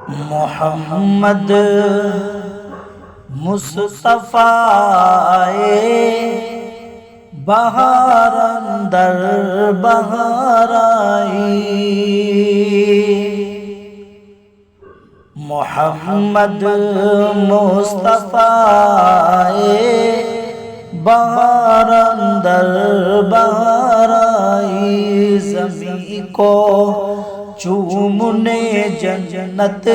محمد مصطفیٰ بہار اندر بہار آئی، محمد مصطفیٰ بہار اندر بہار آئی، زمین کو چومنے جنت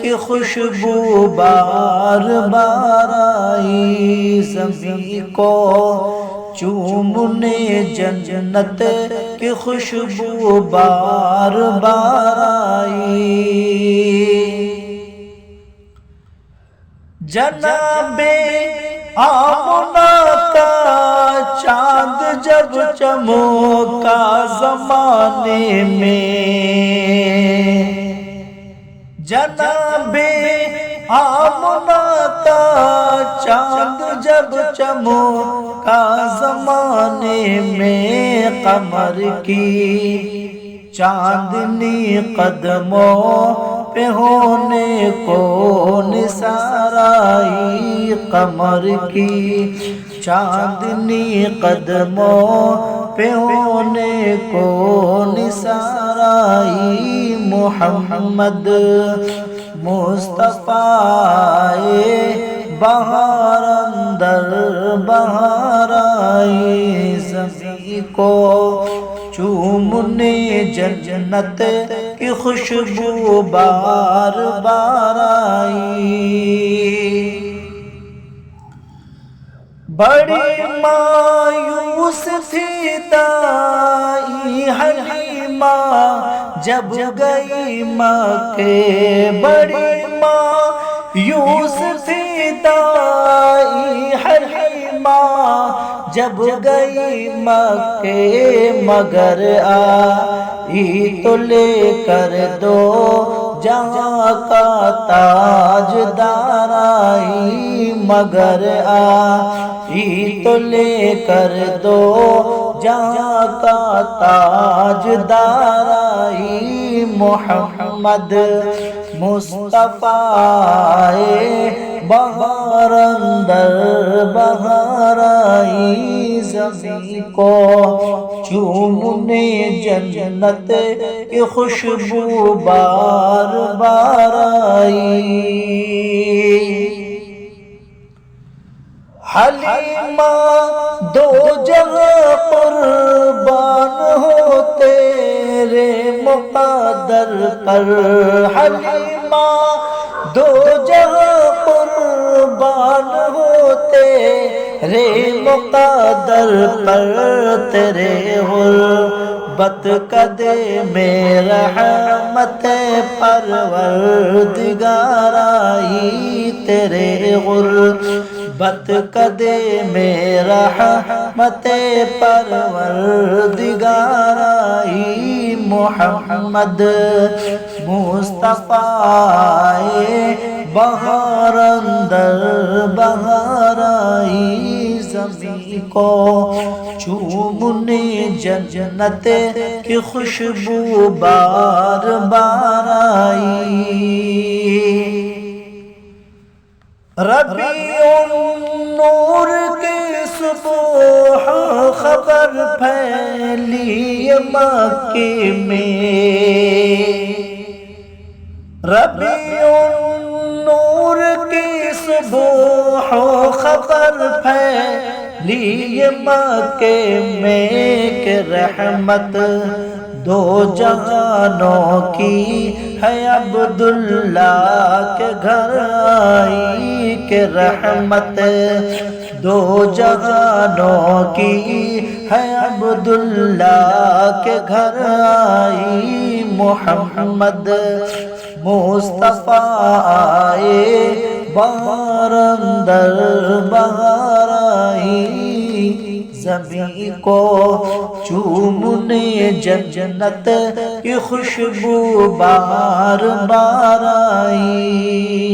کی خوشبو بار بار آئی، زمین کو چومنے جنت کی خوشبو بار بار آئی، جناب آمنہ کا چاند جب چمکا زمانے میں، جناب آمنہ کا چاند جب چمکا زمانے میں، قمر کی چاندنی قدموں پہ ہونے کو نثار آئی، قمر کی چاندنی قدموں پہ ہونے کو نثار آئی، محمد مصطفیٰ بہار اندر بہار آئی، زمین کو چومنے جنت کی خوشبو بار بار آئی، بڑی مایوس تھی دائی حلیمہ جب گئی مکے، بڑی مایوس تھی دائی حلیمہ جب گئی مکے، مگر آئی تو لے کر دو جہاں کا تاجدار آئی، مگر آئی تو لے کر دو جہاں کا تاجدار آئی، محمد مصطفیٰ بہار اندر بہار آئی، زمین کو چومنے جنت کی خوشبو بار بار آئی، حلیمہ دو جگہ قربان ہو تیرے مقدر پر، حلیمہ دو جگہ قربان ہو تیرے مقدر پر، تیرے غربت کا دے میں رحمت پروردگار آئی، تیرے غربت کا دے میں رحمت پروردگار آئی، محمد مصطفیٰ بہار اندر بہار آئی، زمین کو چومنے جنت کی خوشبو بار بار آئی، ربیع النور کی صبح خبر پھیلی مکے میں، ربیع النور کی صبح خبر پھیلی مکے میں، کہ رحمت دو جہانوں کی ہے عبداللہ کے گھر آئی، کہ رحمت دو جہانوں کی ہے عبداللہ کے گھر آئی، محمد مصطفیٰ بہار اندر بہار آئی، زمین کو چومنے جنت کی خوشبو بار بار آئی۔